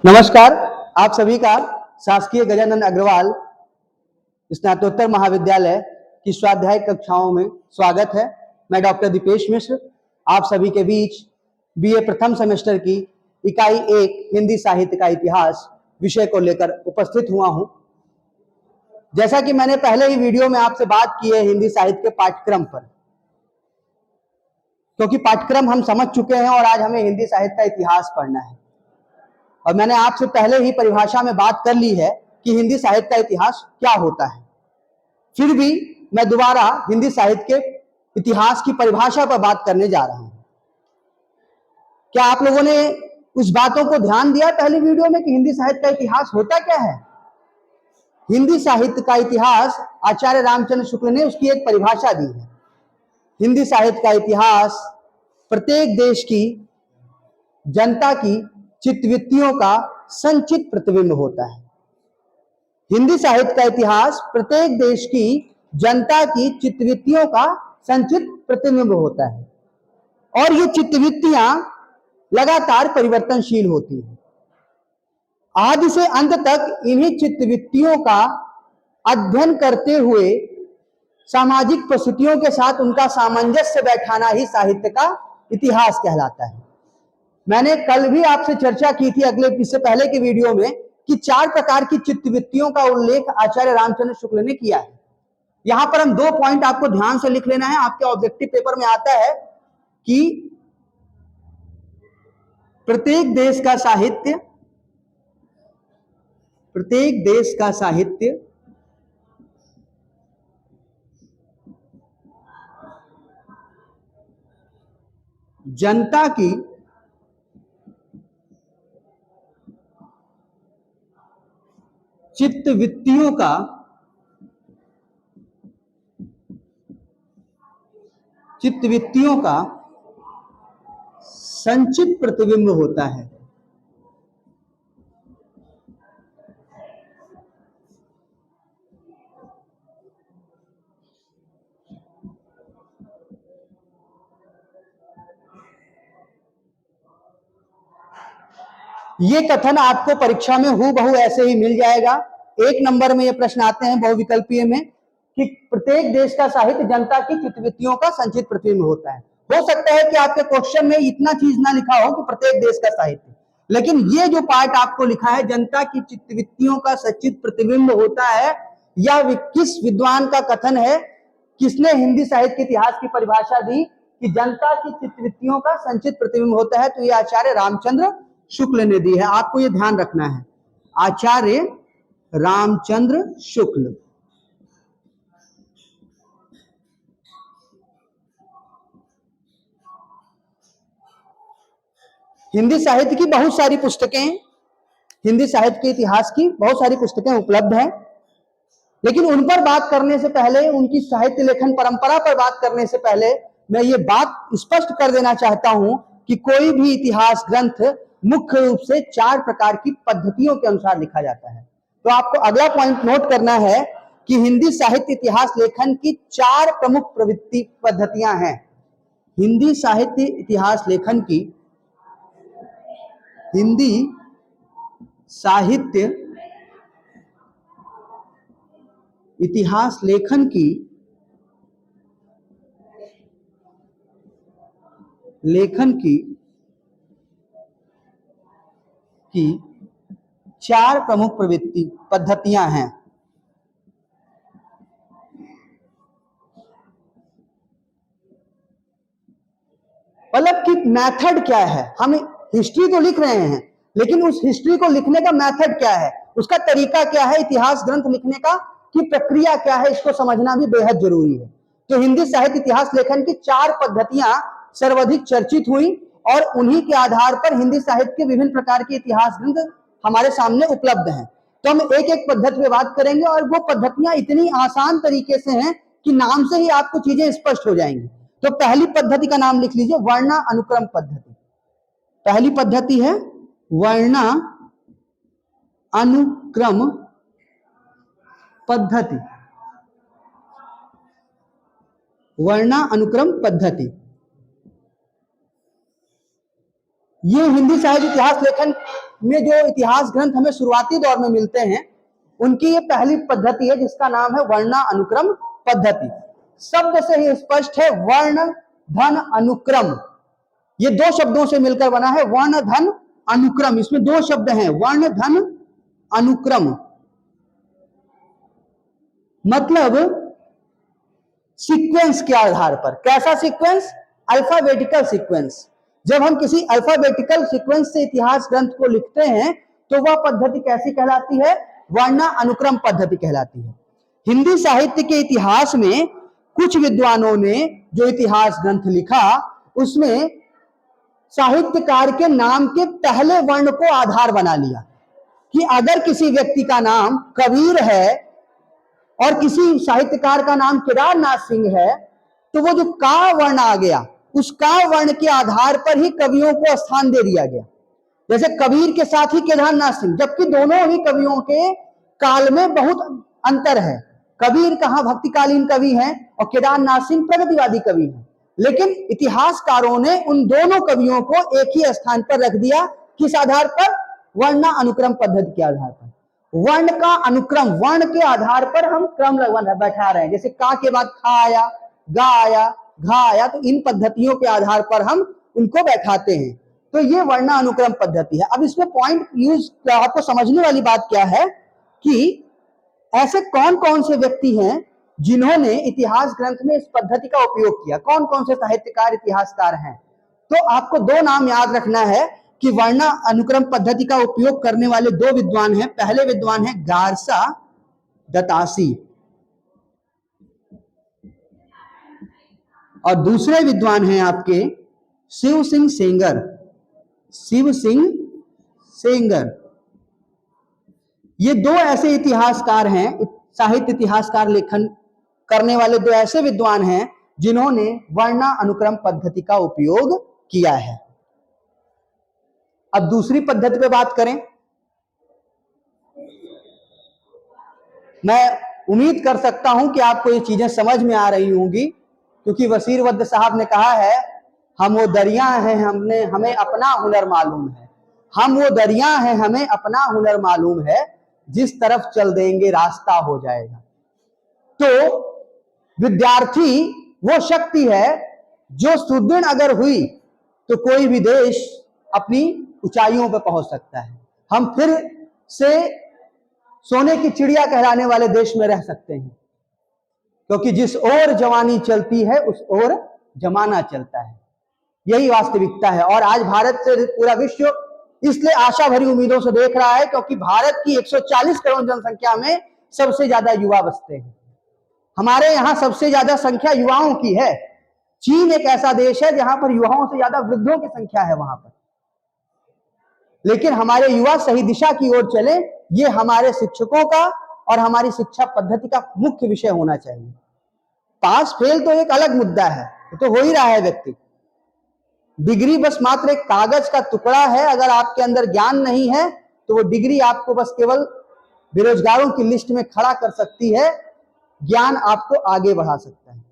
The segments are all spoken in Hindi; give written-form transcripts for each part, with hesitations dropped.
नमस्कार। आप सभी का शासकीय गजानन अग्रवाल स्नातकोत्तर महाविद्यालय की स्वाध्याय कक्षाओं में स्वागत है। मैं डॉक्टर दीपेश मिश्र आप सभी के बीच बीए प्रथम सेमेस्टर की इकाई 1 हिंदी साहित्य का इतिहास विषय को लेकर उपस्थित हुआ हूं। जैसा कि मैंने पहले ही वीडियो में आपसे बात की है हिंदी साहित्य के पाठ्यक्रम पर, क्योंकि पाठ्यक्रम हम समझ चुके हैं और आज हमें हिंदी साहित्य का इतिहास पढ़ना है। और मैंने आपसे पहले ही परिभाषा में बात कर ली है कि हिंदी साहित्य का इतिहास क्या होता है। फिर भी मैं दोबारा हिंदी साहित्य के इतिहास की परिभाषा पर बात करने जा रहा हूं। क्या आप लोगों ने उस बातों को ध्यान दिया पहली वीडियो में कि हिंदी साहित्य का इतिहास होता क्या है? हिंदी साहित्य का इतिहास आचार्य रामचंद्र शुक्ल ने उसकी एक परिभाषा दी है। हिंदी साहित्य का इतिहास प्रत्येक देश की जनता की चित्तवृत्तियों का संचित प्रतिबिंब होता है। हिंदी साहित्य का इतिहास प्रत्येक देश की जनता की चित्तवृत्तियों का संचित प्रतिबिंब होता है और ये चित्तवृत्तियां लगातार परिवर्तनशील होती हैं। आदि से अंत तक इन्हीं चित्तवृत्तियों का अध्ययन करते हुए सामाजिक परिस्थितियों के साथ उनका सामंजस्य बैठाना ही साहित्य का इतिहास कहलाता है। मैंने कल भी आपसे चर्चा की थी इससे पहले के वीडियो में कि 4 प्रकार की चित्तवृत्तियों का उल्लेख आचार्य रामचंद्र शुक्ल ने किया है। यहां पर हम 2 पॉइंट आपको ध्यान से लिख लेना है। आपके ऑब्जेक्टिव पेपर में आता है कि प्रत्येक देश का साहित्य जनता की चित्तवृत्तियों का संचित प्रतिबिंब होता है। ये कथन आपको परीक्षा में हूबहू ऐसे ही मिल जाएगा। 1 नंबर में ये प्रश्न आते हैं बहुविकल्पीय में कि प्रत्येक देश का साहित्य जनता की चित्तवृत्तियों का संचित प्रतिबिंब होता है। हो सकता है कि आपके क्वेश्चन में इतना चीज ना लिखा हो कि प्रत्येक देश का साहित्य, लेकिन ये जो पार्ट आपको लिखा है जनता की चित्तवृत्तियों का संचित प्रतिबिंब होता है, यह किस विद्वान का कथन है, किसने हिंदी साहित्य के इतिहास की परिभाषा दी कि जनता की चित्तवृत्तियों का संचित प्रतिबिंब होता है? तो ये आचार्य रामचंद्र शुक्ल ने दी है। आपको ये ध्यान रखना है, आचार्य रामचंद्र शुक्ल। हिंदी साहित्य की बहुत सारी पुस्तकें, हिंदी साहित्य के इतिहास की बहुत सारी पुस्तकें उपलब्ध हैं, लेकिन उन पर बात करने से पहले, उनकी साहित्य लेखन परंपरा पर बात करने से पहले मैं ये बात स्पष्ट कर देना चाहता हूं कि कोई भी इतिहास ग्रंथ मुख्य रूप से 4 प्रकार की पद्धतियों के अनुसार लिखा जाता है। तो आपको अगला पॉइंट नोट करना है कि हिंदी साहित्य इतिहास लेखन की 4 प्रमुख प्रवृत्ति पद्धतियां हैं। हिंदी साहित्य इतिहास लेखन की लेखन की 4 प्रमुख प्रवृत्ति पद्धतियां हैं। मतलब कि मेथड क्या है? हम हिस्ट्री तो लिख रहे हैं, लेकिन उस हिस्ट्री को लिखने का मेथड क्या है, उसका तरीका क्या है, इतिहास ग्रंथ लिखने का की प्रक्रिया क्या है, इसको समझना भी बेहद जरूरी है। तो हिंदी साहित्य इतिहास लेखन की 4 पद्धतियां सर्वाधिक चर्चित हुई और उन्हीं के आधार पर हिंदी साहित्य के विभिन्न प्रकार के इतिहास ग्रंथ हमारे सामने उपलब्ध हैं। तो हम एक एक पद्धति पे बात करेंगे और वो पद्धतियां इतनी आसान तरीके से हैं कि नाम से ही आपको चीजें स्पष्ट हो जाएंगी। तो पहली पद्धति का नाम लिख लीजिए, वर्णा अनुक्रम पद्धति। पहली पद्धति है वर्णा अनुक्रम पद्धति। वर्णा अनुक्रम पद्धति ये हिंदी साहित्य इतिहास लेखन में जो इतिहास ग्रंथ हमें शुरुआती दौर में मिलते हैं, उनकी ये पहली पद्धति है जिसका नाम है वर्णा अनुक्रम पद्धति। शब्द से ही स्पष्ट है, वर्ण धन अनुक्रम, ये दो शब्दों से मिलकर बना है वर्ण धन अनुक्रम। इसमें दो शब्द हैं, वर्ण धन अनुक्रम, मतलब सीक्वेंस के आधार पर। कैसा सीक्वेंस? Alphabetical sequence. जब हम किसी अल्फाबेटिकल सीक्वेंस से इतिहास ग्रंथ को लिखते हैं तो वह पद्धति कैसी कहलाती है? वर्णा अनुक्रम पद्धति कहलाती है। हिंदी साहित्य के इतिहास में कुछ विद्वानों ने जो इतिहास ग्रंथ लिखा, उसमें साहित्यकार के नाम के पहले वर्ण को आधार बना लिया कि अगर किसी व्यक्ति का नाम कबीर है और किसी साहित्यकार का नाम केदारनाथ सिंह है, तो वो जो का वर्ण आ गया, उस का वर्ण के आधार पर ही कवियों को स्थान दे दिया गया। जैसे कबीर के साथ ही केदारनाथ सिंह, जबकि दोनों ही कवियों के काल में बहुत अंतर है। कबीर कहाँ भक्तिकालीन कवि हैं और केदारनाथ सिंह प्रगतिवादी कवि हैं, लेकिन इतिहासकारों ने उन दोनों कवियों को एक ही स्थान पर रख दिया। किस आधार पर? वर्णा अनुक्रम पद्धति के आधार पर। वर्ण का अनुक्रम, वर्ण के आधार पर हम क्रम बैठा रहे हैं। जैसे का के बाद खा आया, गा आया, घा आया, तो इन पद्धतियों के आधार पर हम उनको बैठाते हैं। तो ये वर्णा अनुक्रम पद्धति है। अब इसमें पॉइंट यूज, आपको समझने वाली बात क्या है कि ऐसे कौन कौन से व्यक्ति हैं जिन्होंने इतिहास ग्रंथ में इस पद्धति का उपयोग किया, कौन कौन से साहित्यकार इतिहासकार हैं। तो आपको दो नाम याद रखना है कि वर्णा अनुक्रम पद्धति का उपयोग करने वाले दो विद्वान हैं। पहले विद्वान है गारसा दतासी और दूसरे विद्वान हैं आपके शिव सिंह सेंगर। शिव सिंह सेंगर, ये दो ऐसे इतिहासकार हैं, साहित्य इतिहासकार लेखन करने वाले दो ऐसे विद्वान हैं जिन्होंने वर्णा अनुक्रम पद्धति का उपयोग किया है। अब दूसरी पद्धति पे बात करें। मैं उम्मीद कर सकता हूं कि आपको ये चीजें समझ में आ रही होंगी, क्योंकि वसीर वद्द साहब ने कहा है, हम वो दरिया हैं हमें अपना हुनर मालूम है। हम वो दरिया हैं, हमें अपना हुनर मालूम है, जिस तरफ चल देंगे रास्ता हो जाएगा। तो विद्यार्थी वो शक्ति है जो सुदृढ़ अगर हुई तो कोई भी देश अपनी ऊंचाइयों पर पहुंच सकता है। हम फिर से सोने की चिड़िया कहलाने वाले देश में रह सकते हैं, क्योंकि जिस ओर जवानी चलती है उस ओर जमाना चलता है। यही वास्तविकता है। और आज भारत से पूरा विश्व इसलिए आशा भरी उम्मीदों से देख रहा है क्योंकि भारत की 140 करोड़ जनसंख्या में सबसे ज्यादा युवा बसते हैं। हमारे यहाँ सबसे ज्यादा संख्या युवाओं की है। चीन एक ऐसा देश है जहां पर युवाओं से ज्यादा वृद्धों की संख्या है वहां पर। लेकिन हमारे युवा सही दिशा की ओर चले, ये हमारे शिक्षकों का और हमारी शिक्षा पद्धति का मुख्य विषय होना चाहिए। पास फेल तो एक अलग मुद्दा है, तो हो ही रहा है व्यक्ति। डिग्री बस मात्र एक कागज का टुकड़ा है। अगर आपके अंदर ज्ञान नहीं है तो वो डिग्री आपको बस केवल बेरोजगारों की लिस्ट में खड़ा कर सकती है, ज्ञान आपको आगे बढ़ा सकता है।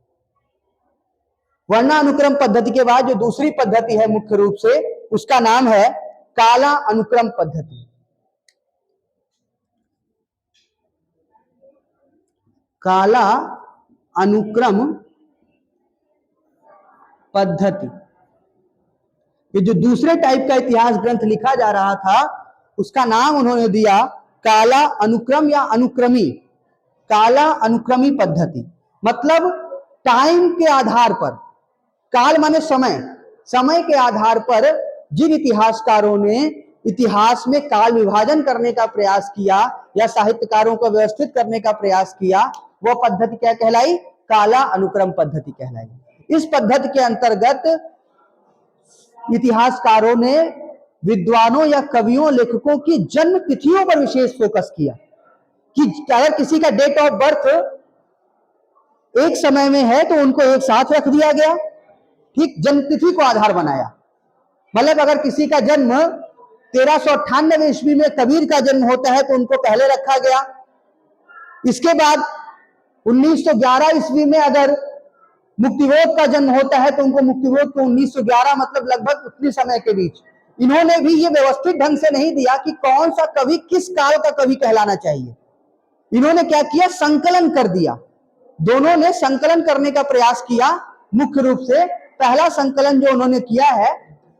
वर्णा अनुक्रम पद्धति के बाद जो दूसरी पद्धति है मुख्य रूप से, उसका नाम है काला अनुक्रम पद्धति। काला अनुक्रम पद्धति, ये जो दूसरे टाइप का इतिहास ग्रंथ लिखा जा रहा था उसका नाम उन्होंने दिया काला अनुक्रम या अनुक्रमी, काला अनुक्रमी पद्धति। मतलब टाइम के आधार पर, काल माने समय, समय के आधार पर जिन इतिहासकारों ने इतिहास में काल विभाजन करने का प्रयास किया या साहित्यकारों को व्यवस्थित करने का प्रयास किया, वो पद्धति क्या कहलाई? काला अनुक्रम पद्धति कहलाई। इस पद्धति के अंतर्गत इतिहासकारों ने विद्वानों या कवियों, लेखकों की जन्म तिथियों पर विशेष फोकस किया कि अगर किसी का डेट ऑफ बर्थ एक समय में है तो उनको एक साथ रख दिया गया, ठीक, जन्म तिथि को आधार बनाया। मतलब अगर किसी का जन्म 1398 ईस्वी में कबीर का जन्म होता है तो उनको पहले रखा गया। इसके बाद 1911 ईस्वी में अगर मुक्तिबोध का जन्म होता है तो उनको मुक्तिबोध को 1911, मतलब लगभग उतनी समय के बीच इन्होंने भी ये व्यवस्थित ढंग से नहीं दिया कि कौन सा कवि किस काल का कवि कहलाना चाहिए। इन्होंने क्या किया, संकलन कर दिया। दोनों ने संकलन करने का प्रयास किया। मुख्य रूप से पहला संकलन जो उन्होंने किया है,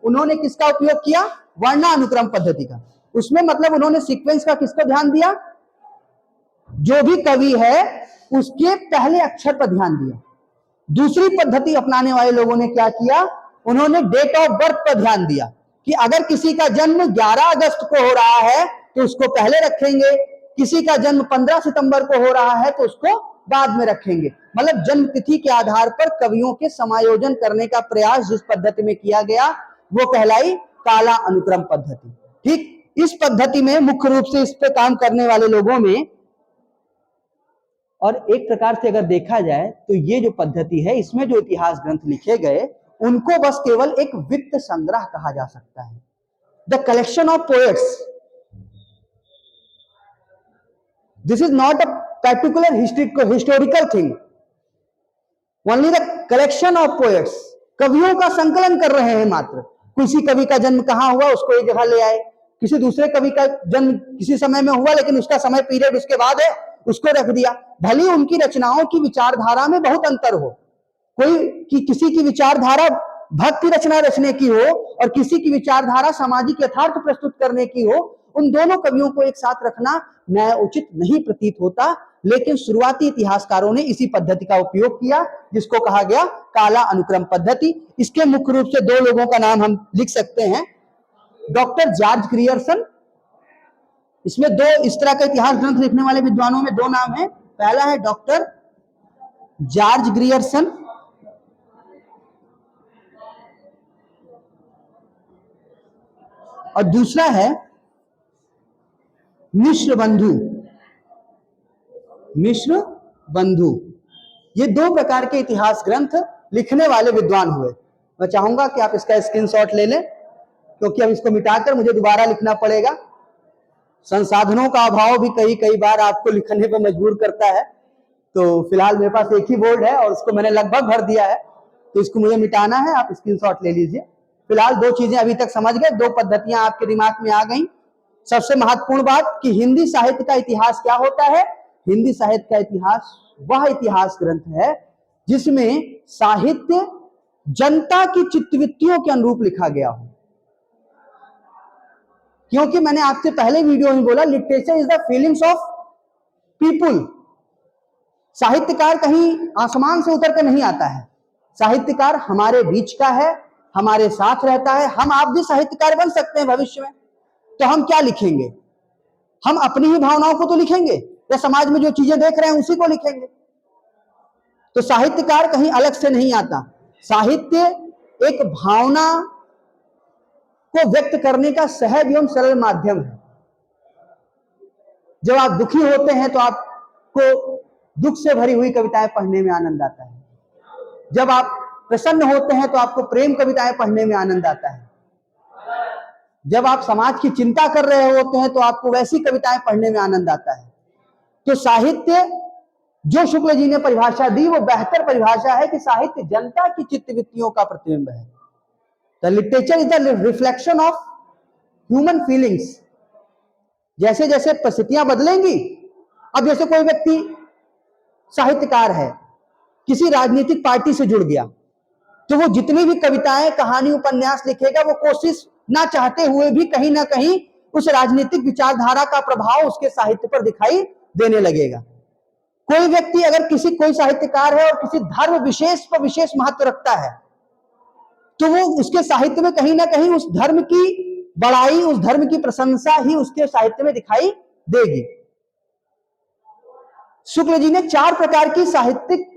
उन्होंने किसका उपयोग किया, वर्णानुक्रम पद्धति का। उसमें मतलब उन्होंने सीक्वेंस का किसको ध्यान दिया, जो भी कवि है उसके पहले अक्षर पर ध्यान दिया। दूसरी पद्धति अपनाने वाले लोगों ने क्या किया, उन्होंने डेट ऑफ बर्थ पर ध्यान दिया कि अगर किसी का जन्म 11 अगस्त को हो रहा है तो उसको पहले रखेंगे, किसी का जन्म 15 सितंबर को हो रहा है तो उसको बाद में रखेंगे। मतलब जन्म तिथि के आधार पर कवियों के समायोजन करने का प्रयास जिस पद्धति में किया गया वो कहलाई काला अनुक्रम पद्धति। ठीक, इस पद्धति में मुख्य रूप से इस पे काम करने वाले लोगों में, और एक प्रकार से अगर देखा जाए तो ये जो पद्धति है इसमें जो इतिहास ग्रंथ लिखे गए उनको बस केवल एक वित्त संग्रह कहा जा सकता है। The collection of poets, this is not a particular historical thing, only the collection of poets. कवियों का संकलन कर रहे हैं मात्र। किसी कवि का जन्म कहां हुआ उसको एक जगह ले आए, किसी दूसरे कवि का जन्म किसी समय में हुआ लेकिन उसका समय पीरियड उसके बाद है, उसको रख दिया। भले उनकी रचनाओं की विचारधारा में बहुत अंतर हो, किसी की विचारधारा भक्ति रचना रचने की हो और किसी की विचारधारा सामाजिक यथार्थ प्रस्तुत करने की हो, उन दोनों कवियों को एक साथ रखना न्याय उचित नहीं प्रतीत होता। लेकिन शुरुआती इतिहासकारों ने इसी पद्धति का उपयोग किया जिसको कहा गया काला अनुक्रम पद्धति। इसके मुख्य रूप से दो लोगों का नाम हम लिख सकते हैं, डॉक्टर जॉर्ज ग्रियर्सन। इसमें दो इस तरह का इतिहास ग्रंथ लिखने वाले विद्वानों में दो नाम है। पहला है डॉक्टर जॉर्ज ग्रियर्सन और दूसरा है मिश्र बंधु। मिश्र बंधु, ये दो प्रकार के इतिहास ग्रंथ लिखने वाले विद्वान हुए। मैं चाहूंगा कि आप इसका स्क्रीनशॉट ले लें क्योंकि अब इसको मिटाकर मुझे दोबारा लिखना पड़ेगा। संसाधनों का अभाव भी कई बार आपको लिखने पर मजबूर करता है। तो फिलहाल मेरे पास एक ही बोर्ड है और उसको मैंने लगभग भर दिया है, तो इसको मुझे मिटाना है। आप स्क्रीनशॉट ले लीजिए। फिलहाल दो चीजें अभी तक समझ गए, दो पद्धतियां आपके दिमाग में आ गई। सबसे महत्वपूर्ण बात कि हिंदी साहित्य का इतिहास क्या होता है। हिंदी साहित्य का इतिहास वह इतिहास ग्रंथ है जिसमें साहित्य जनता की चित्तवृत्तियों के अनुरूप लिखा गया हो। क्योंकि मैंने आपसे पहले वीडियो में बोला, literature is the feelings of people. साहित्यकार कहीं आसमान से उतर कर नहीं आता है, साहित्यकार हमारे बीच का है, हमारे साथ रहता है। हम आप भी साहित्यकार बन सकते हैं भविष्य में। तो हम क्या लिखेंगे, हम अपनी ही भावनाओं को तो लिखेंगे या समाज में जो चीजें देख रहे हैं उसी को लिखेंगे। तो साहित्यकार कहीं अलग से नहीं आता। साहित्य एक भावना को व्यक्त करने का सहज एवं सरल माध्यम है। जब आप दुखी होते हैं तो आपको दुख से भरी हुई कविताएं पढ़ने में आनंद आता है। जब आप प्रसन्न होते हैं तो आपको प्रेम कविताएं पढ़ने में आनंद आता है। जब आप समाज की चिंता कर रहे होते हैं तो आपको वैसी कविताएं पढ़ने में आनंद आता है। तो साहित्य जो शुक्ल जी ने परिभाषा दी वो बेहतर परिभाषा है कि साहित्य जनता की चित्तवृत्तियों का प्रतिबिंब है। The literature is the reflection of human feelings. जैसे जैसे परिस्थितियां बदलेंगी, अब जैसे कोई व्यक्ति साहित्यकार है, किसी राजनीतिक पार्टी से जुड़ गया, तो वो जितनी भी कविताएं, कहानी, उपन्यास लिखेगा वो कोशिश ना चाहते हुए भी कहीं ना कहीं उस राजनीतिक विचारधारा का प्रभाव उसके साहित्य पर दिखाई देने लगेगा। कोई व्यक्ति अगर कोई साहित्यकार है और किसी धर्म विशेष पर विशेष महत्व रखता है तो वो उसके साहित्य में कहीं ना कहीं उस धर्म की बड़ाई, उस धर्म की प्रशंसा ही उसके साहित्य में दिखाई देगी। शुक्ल जी ने 4 प्रकार की साहित्यिक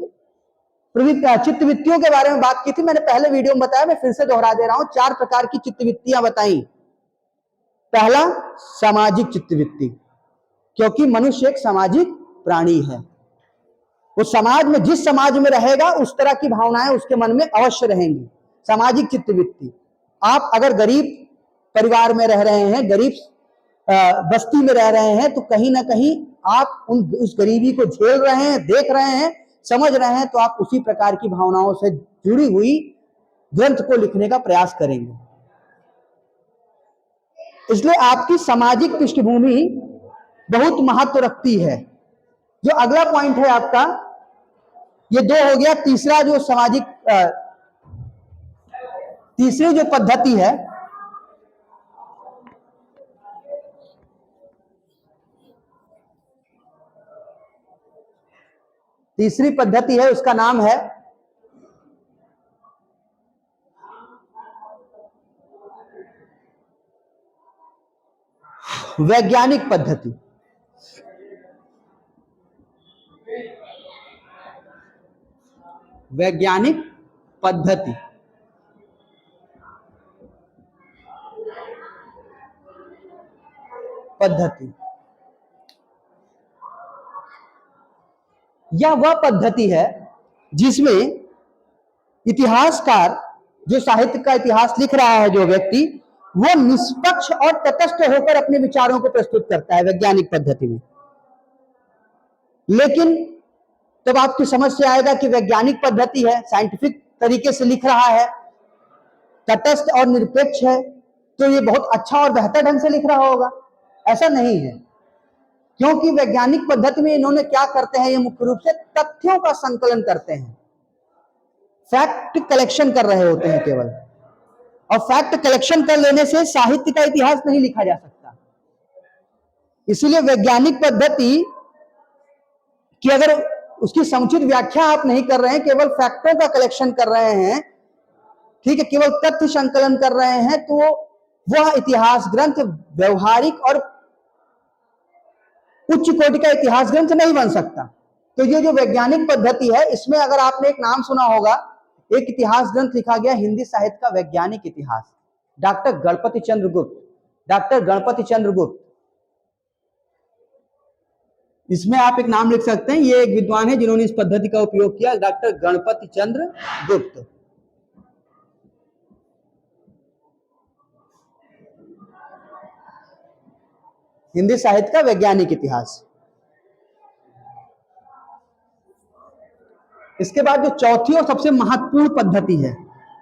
चित्तवृत्तियों के बारे में बात की थी। मैंने पहले वीडियो में बताया, मैं फिर से दोहरा दे रहा हूं। 4 प्रकार की चित्तवृत्तियां बताई। पहला, सामाजिक चित्तवृत्ति, क्योंकि मनुष्य एक सामाजिक प्राणी है। वो समाज में, जिस समाज में रहेगा उस तरह की भावनाएं उसके मन में अवश्य रहेंगी। सामाजिक चित्तवृत्ति, आप अगर गरीब परिवार में रह रहे हैं, गरीब बस्ती में रह रहे हैं, तो कहीं ना कहीं आप उस गरीबी को झेल रहे हैं, देख रहे हैं, समझ रहे हैं, तो आप उसी प्रकार की भावनाओं से जुड़ी हुई ग्रंथ को लिखने का प्रयास करेंगे। इसलिए आपकी सामाजिक पृष्ठभूमि बहुत महत्व रखती है। जो अगला पॉइंट है आपका, ये दो हो गया। तीसरा जो सामाजिक तीसरी जो पद्धति है, तीसरी पद्धति है, उसका नाम है वैज्ञानिक पद्धति। वैज्ञानिक पद्धति यह वह पद्धति है जिसमें इतिहासकार, जो साहित्य का इतिहास लिख रहा है जो व्यक्ति, वो निष्पक्ष और तटस्थ होकर अपने विचारों को प्रस्तुत करता है वैज्ञानिक पद्धति में। लेकिन तब आपकी समझ से आएगा कि वैज्ञानिक पद्धति है, साइंटिफिक तरीके से लिख रहा है, तटस्थ और निरपेक्ष है, तो ये बहुत अच्छा और बेहतर ढंग से लिख रहा होगा। ऐसा नहीं है, क्योंकि वैज्ञानिक पद्धति में इन्होंने क्या करते हैं, ये मुख्य रूप से तथ्यों का संकलन करते हैं, फैक्ट कलेक्शन कर रहे होते हैं केवल। और फैक्ट कलेक्शन कर लेने से साहित्य का इतिहास नहीं लिखा जा सकता। इसलिए वैज्ञानिक पद्धति कि अगर उसकी समुचित व्याख्या आप नहीं कर रहे हैं, केवल फैक्टों का कलेक्शन कर रहे हैं, ठीक है, केवल तथ्य संकलन कर रहे हैं, तो वह इतिहास ग्रंथ व्यवहारिक और उच्च कोटि का इतिहास ग्रंथ नहीं बन सकता। तो ये जो वैज्ञानिक पद्धति है, इसमें अगर आपने एक नाम सुना होगा, एक इतिहास ग्रंथ लिखा गया हिंदी साहित्य का वैज्ञानिक इतिहास, डॉक्टर गणपति चंद्र गुप्त। डॉक्टर गणपति चंद्र गुप्त, इसमें आप एक नाम लिख सकते हैं, ये एक विद्वान है जिन्होंने इस पद्धति का उपयोग किया, डॉक्टर गणपति चंद्र गुप्त। हिंदी साहित्य का वैज्ञानिक इतिहास। इसके बाद जो चौथी और सबसे महत्वपूर्ण पद्धति है,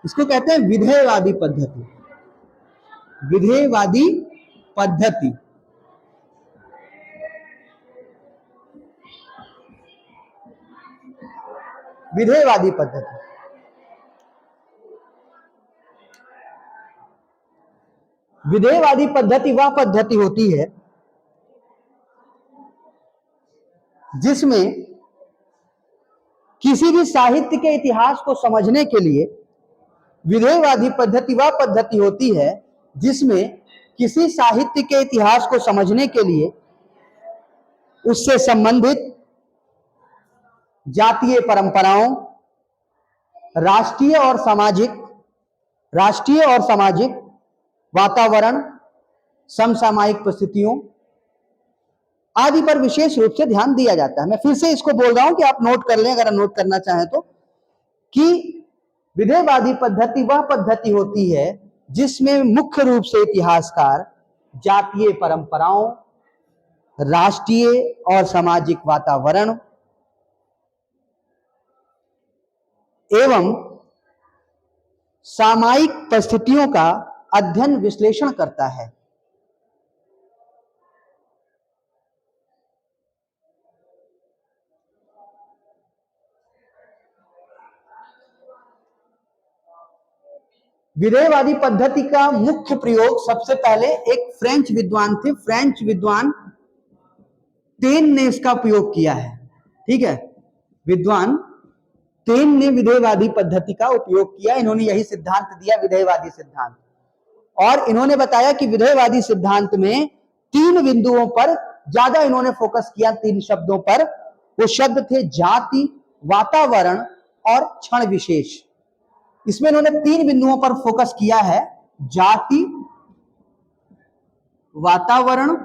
इसको कहते हैं विधेयवादी पद्धति। विधेयवादी पद्धति विधेयवादी पद्धति विधेयवादी पद्धति वह पद्धति होती है जिसमें किसी भी साहित्य के इतिहास को समझने के लिए, विधेयवादी पद्धति वह पद्धति होती है जिसमें किसी साहित्य के इतिहास को समझने के लिए उससे संबंधित जातीय परंपराओं, राष्ट्रीय और सामाजिक वातावरण, समसामयिक परिस्थितियों आदि पर विशेष रूप से ध्यान दिया जाता है। मैं फिर से इसको बोल रहा हूं कि आप नोट कर लें अगर आप नोट करना चाहें तो, कि विधेयवादी पद्धति वह पद्धति होती है जिसमें मुख्य रूप से इतिहासकार जातीय परंपराओं, राष्ट्रीय और सामाजिक वातावरण एवं सामायिक परिस्थितियों का अध्ययन विश्लेषण करता है। विधेयवादी पद्धति का मुख्य प्रयोग सबसे पहले एक फ्रेंच विद्वान थे, फ्रेंच विद्वान टेन ने इसका प्रयोग किया है। ठीक है, विद्वान टेन ने विधेयवादी पद्धति का उपयोग किया। इन्होंने यही सिद्धांत दिया, विधेयवादी सिद्धांत, और इन्होंने बताया कि विधेयवादी सिद्धांत में 3 बिंदुओं पर ज्यादा इन्होंने फोकस किया, 3 शब्दों पर। वो शब्द थे जाति, वातावरण और क्षण विशेष। इसमें इन्होंने 3 बिंदुओं पर फोकस किया है, जाति, वातावरण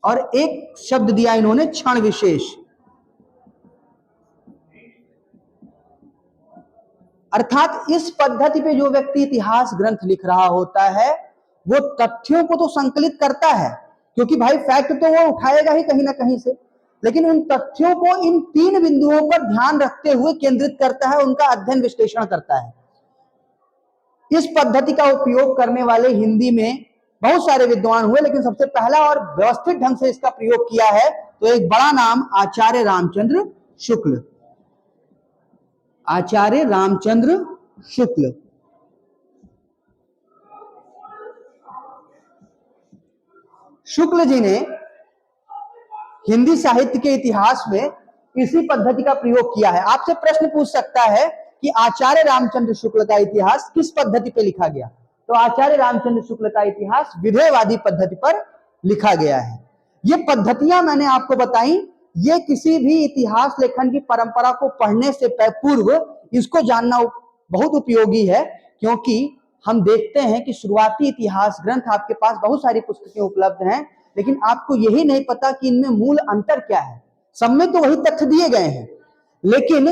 और एक शब्द दिया इन्होंने क्षण विशेष। अर्थात इस पद्धति पे जो व्यक्ति इतिहास ग्रंथ लिख रहा होता है वो तथ्यों को तो संकलित करता है, क्योंकि भाई फैक्ट तो वो उठाएगा ही कहीं ना कहीं से, लेकिन उन तथ्यों को इन 3 बिंदुओं पर ध्यान रखते हुए केंद्रित करता है, उनका अध्ययन विश्लेषण करता है। इस पद्धति का उपयोग करने वाले हिंदी में बहुत सारे विद्वान हुए, लेकिन सबसे पहला और व्यवस्थित ढंग से इसका प्रयोग किया है तो एक बड़ा नाम आचार्य रामचंद्र शुक्ल। आचार्य रामचंद्र शुक्ल। शुक्ल जी ने हिंदी साहित्य के इतिहास में इसी पद्धति का प्रयोग किया है। आपसे प्रश्न पूछ सकता है कि आचार्य रामचंद्र शुक्ल का इतिहास किस पद्धति पे लिखा गया, तो आचार्य रामचंद्र शुक्ल का इतिहास विधेयवादी पद्धति पर लिखा गया है। ये पद्धतियां मैंने आपको बताई, ये किसी भी इतिहास लेखन की परंपरा को पढ़ने से पूर्व इसको जानना बहुत उपयोगी है, क्योंकि हम देखते हैं कि शुरुआती इतिहास ग्रंथ आपके पास बहुत सारी पुस्तकें उपलब्ध हैं, लेकिन आपको यही नहीं पता कि इनमें मूल अंतर क्या है। सब में तो वही तथ्य दिए गए हैं, लेकिन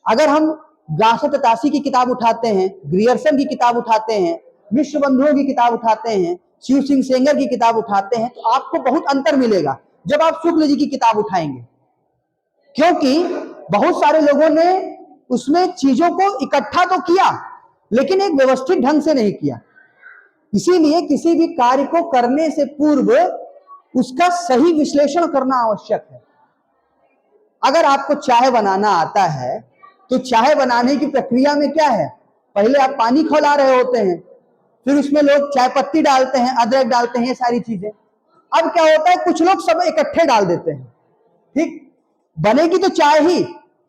अगर हम गासतासी की किताब उठाते हैं, ग्रियर्सन की किताब उठाते हैं, मिश्र बंधुओं की किताब उठाते हैं, शिव सिंह सेंगर की किताब उठाते हैं, तो आपको बहुत अंतर मिलेगा जब आप शुक्ल जी की किताब उठाएंगे, क्योंकि बहुत सारे लोगों ने उसमें चीजों को इकट्ठा तो किया लेकिन एक व्यवस्थित ढंग से नहीं किया। इसीलिए किसी भी कार्य को करने से पूर्व उसका सही विश्लेषण करना आवश्यक है। अगर आपको चाय बनाना आता है तो चाय बनाने की प्रक्रिया में क्या है, पहले आप पानी खौला रहे होते हैं, फिर उसमें लोग चाय पत्ती डालते हैं, अदरक डालते हैं, ये सारी चीजें। अब क्या होता है, कुछ लोग सब इकट्ठे डाल देते हैं, ठीक, बनेगी तो चाय ही,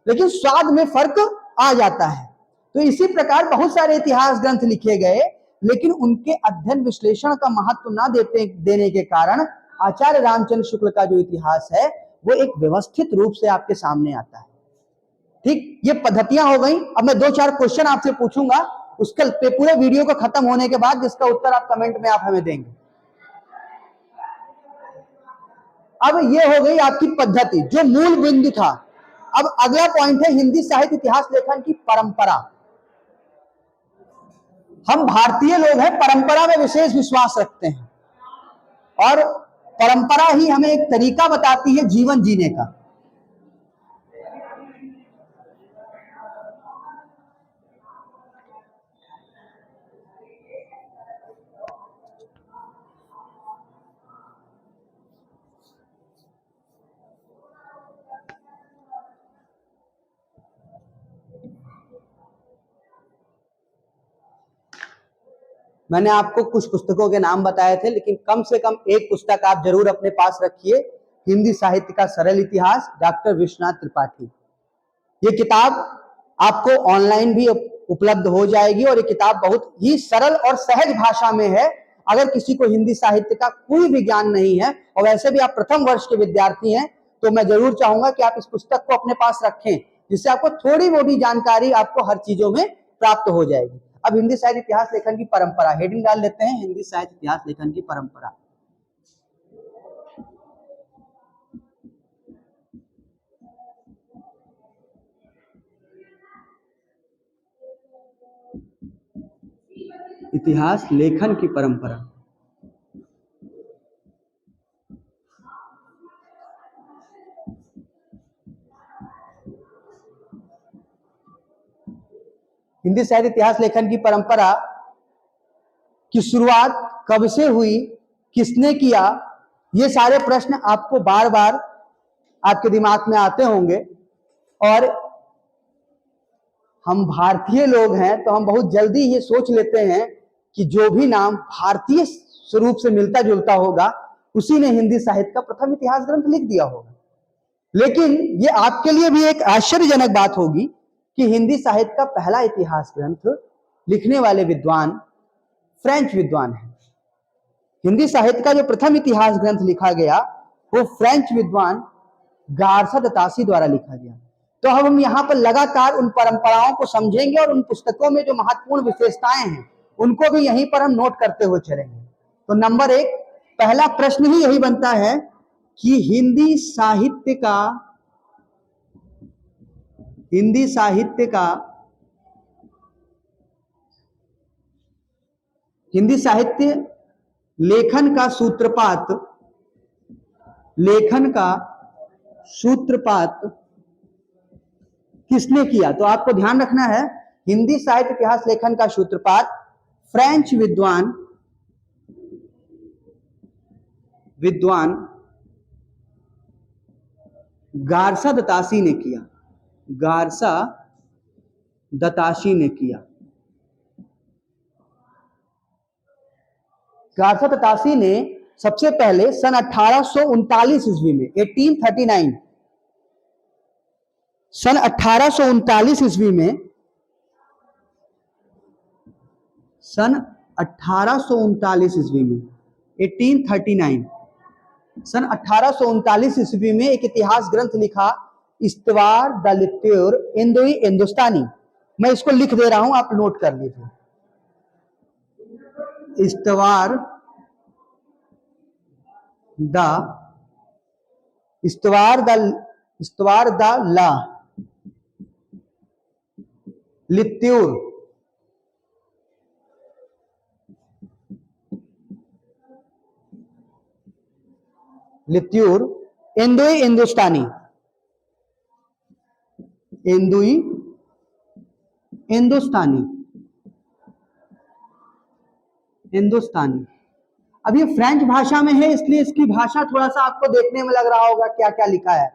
लेकिन स्वाद में फर्क आ जाता है। तो इसी प्रकार बहुत सारे इतिहास ग्रंथ लिखे गए, लेकिन उनके अध्ययन विश्लेषण का महत्व ना देने के कारण आचार्य रामचंद्र शुक्ल का जो इतिहास है वो एक व्यवस्थित रूप से आपके सामने आता है। ठीक, ये पद्धतियां हो गई। अब मैं 2-4 क्वेश्चन आपसे पूछूंगा, उसके पूरे वीडियो को खत्म होने के बाद जिसका उत्तर आप कमेंट में आप हमें देंगे। अब ये हो गई आपकी पद्धति, जो मूल बिंदु था। अब अगला पॉइंट है हिंदी साहित्य इतिहास लेखन की परंपरा। हम भारतीय लोग हैं, परंपरा में विशेष विश्वास रखते हैं, और परंपरा ही हमें एक तरीका बताती है जीवन जीने का। मैंने आपको कुछ पुस्तकों के नाम बताए थे, लेकिन कम से कम एक पुस्तक आप जरूर अपने पास रखिए, हिंदी साहित्य का सरल इतिहास, डॉक्टर विश्वनाथ त्रिपाठी। ये किताब आपको ऑनलाइन भी उपलब्ध हो जाएगी, और ये किताब बहुत ही सरल और सहज भाषा में है। अगर किसी को हिंदी साहित्य का कोई भी ज्ञान नहीं है, और वैसे भी आप प्रथम वर्ष के विद्यार्थी हैं, तो मैं जरूर चाहूंगा कि आप इस पुस्तक को अपने पास रखें, जिससे आपको थोड़ी मोटी जानकारी आपको हर चीजों में प्राप्त हो जाएगी। अब हिंदी साहित्य इतिहास लेखन की परंपरा, हेडिंग डाल लेते हैं, हिंदी साहित्य इतिहास लेखन की परंपरा। इतिहास लेखन की परंपरा। हिंदी साहित्य इतिहास लेखन की परंपरा की शुरुआत कब से हुई, किसने किया, ये सारे प्रश्न आपको बार बार आपके दिमाग में आते होंगे। और हम भारतीय लोग हैं तो हम बहुत जल्दी ये सोच लेते हैं कि जो भी नाम भारतीय स्वरूप से मिलता जुलता होगा उसी ने हिंदी साहित्य का प्रथम इतिहास ग्रंथ लिख दिया होगा। लेकिन ये आपके लिए भी एक आश्चर्यजनक बात होगी कि हिंदी साहित्य का पहला इतिहास ग्रंथ लिखने वाले विद्वान फ्रेंच विद्वान है। हिंदी साहित्य का जो प्रथम इतिहास ग्रंथ लिखा गया वो फ्रेंच विद्वान गारसतासी द्वारा लिखा गया। तो हम यहाँ पर लगातार उन परंपराओं को समझेंगे और उन पुस्तकों में जो महत्वपूर्ण विशेषताएं हैं उनको भी यहीं पर हम नोट करते हुए चलेंगे। तो नंबर 1, पहला प्रश्न ही यही बनता है कि हिंदी साहित्य लेखन का सूत्रपात किसने किया। तो आपको ध्यान रखना है, हिंदी साहित्य इतिहास लेखन का सूत्रपात फ्रेंच विद्वान गार्सा दतासी ने किया। गार्सा दतासी ने किया। गार्सा दतासी ने सबसे पहले सन 1839 ईस्वी में 1839 सन 1839 ईस्वी में सन 1839 ईस्वी में 1839 सन 1839 ईस्वी में एक इतिहास ग्रंथ लिखा, इस्तवार द लिट्यूर इंदोई हिंदुस्तानी। मैं इसको लिख दे रहा हूं, आप नोट कर लीजिए। इस्तवार द ला लिट्यूर इंदोई हिंदुस्तानी। इंदोई हिंदुस्तानी। अब ये फ्रेंच भाषा में है, इसलिए इसकी भाषा थोड़ा सा आपको देखने में लग रहा होगा क्या क्या लिखा है।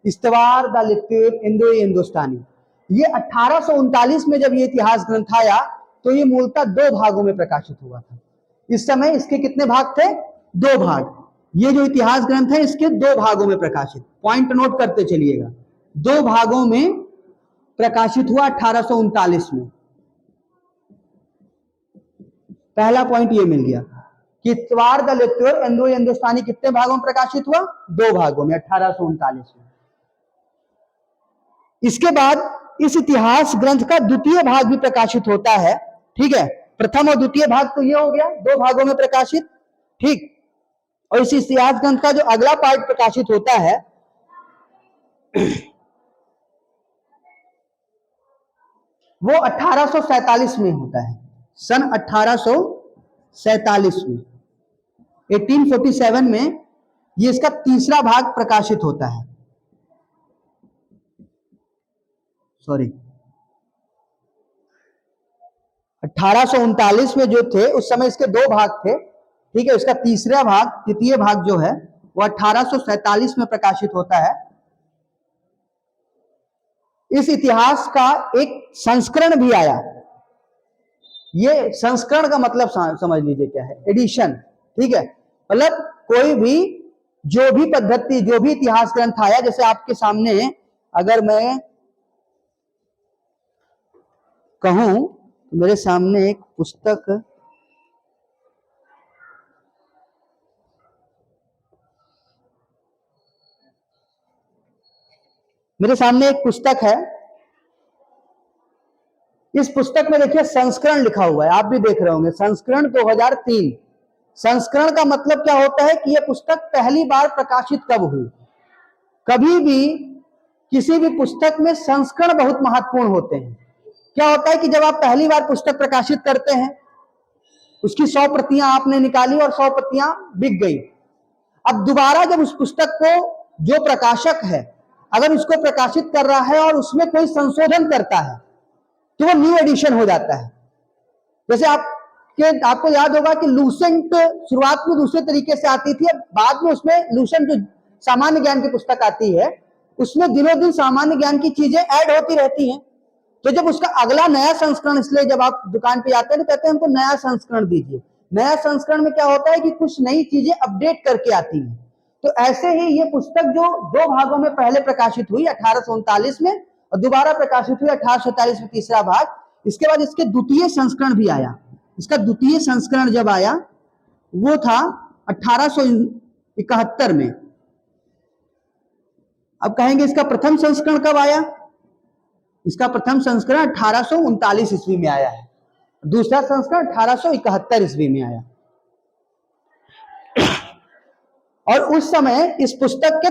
इस्तवार द लिट्यूर इंदोई हिंदुस्तानी। ये 1839 में जब ये इतिहास ग्रंथ आया तो ये मूलतः 2 भागों में प्रकाशित हुआ था। इस समय इसके कितने भाग थे? 2 भाग। ये जो इतिहास ग्रंथ है इसके 2 भागों में प्रकाशित। पॉइंट नोट करते चलिएगा, 2 भागों में प्रकाशित हुआ 1839 में। पहला पॉइंट ये मिल गया कि इस्तवार द लिट्यूर इंदोई हिंदुस्तानी कितने भागों में प्रकाशित हुआ? 2 भागों में 1839 में। इसके बाद इस इतिहास ग्रंथ का द्वितीय भाग भी प्रकाशित होता है। ठीक है, प्रथम और द्वितीय भाग तो ये हो गया 2 भागों में प्रकाशित। ठीक, और इस इतिहास ग्रंथ का जो अगला पार्ट प्रकाशित होता है वो 1847 में होता है। सन 1847 में 1847 में ये इसका तीसरा भाग प्रकाशित होता है। सॉरी, 1839 में जो थे उस समय इसके 2 भाग थे। ठीक है, इसका तीसरा भाग, तृतीय भाग जो है वो 1847 में प्रकाशित होता है। इस इतिहास का एक संस्करण भी आया। ये संस्करण का मतलब समझ लीजिए क्या है, एडिशन। ठीक है, मतलब कोई भी जो भी पद्धति, जो भी इतिहास ग्रंथ आया, जैसे आपके सामने अगर मैं कहूं तो मेरे सामने एक पुस्तक, मेरे सामने एक पुस्तक है। इस पुस्तक में देखिए संस्करण लिखा हुआ है, आप भी देख रहे होंगे, संस्करण 2003। संस्करण का मतलब क्या होता है कि यह पुस्तक पहली बार प्रकाशित कब हुई। कभी भी किसी भी पुस्तक में संस्करण बहुत महत्वपूर्ण होते हैं। क्या होता है कि जब आप पहली बार पुस्तक प्रकाशित करते हैं, उसकी 100 प्रतियां आपने निकाली और 100 प्रतियां बिक गई। अब दोबारा जब उस पुस्तक को जो प्रकाशक है अगर उसको प्रकाशित कर रहा है और उसमें कोई संशोधन करता है तो वो न्यू एडिशन हो जाता है। जैसे आपको याद होगा कि लूसेंट शुरुआत में दूसरे तरीके से आती थी, बाद में उसमें लूसेंट जो सामान्य ज्ञान की पुस्तक आती है उसमें दिनों दिन सामान्य ज्ञान की चीजें ऐड होती रहती हैं। तो जब उसका अगला नया संस्करण, इसलिए जब आप दुकान पे जाते हैं तो कहते हैं हमको नया संस्करण दीजिए। नया संस्करण में क्या होता है कि कुछ नई चीजें अपडेट करके आती हैं। तो ऐसे ही ये पुस्तक जो 2 भागों में पहले प्रकाशित हुई 1839 में और दोबारा प्रकाशित हुई 1847 में तीसरा भाग। इसके बाद इसके द्वितीय संस्करण भी आया। इसका द्वितीय संस्करण जब आया वो था 1871 में। अब कहेंगे इसका प्रथम संस्करण कब आया? इसका प्रथम संस्करण 1839 ईस्वी में आया है, दूसरा संस्करण 1871 ईस्वी में आया। और उस समय इस पुस्तक के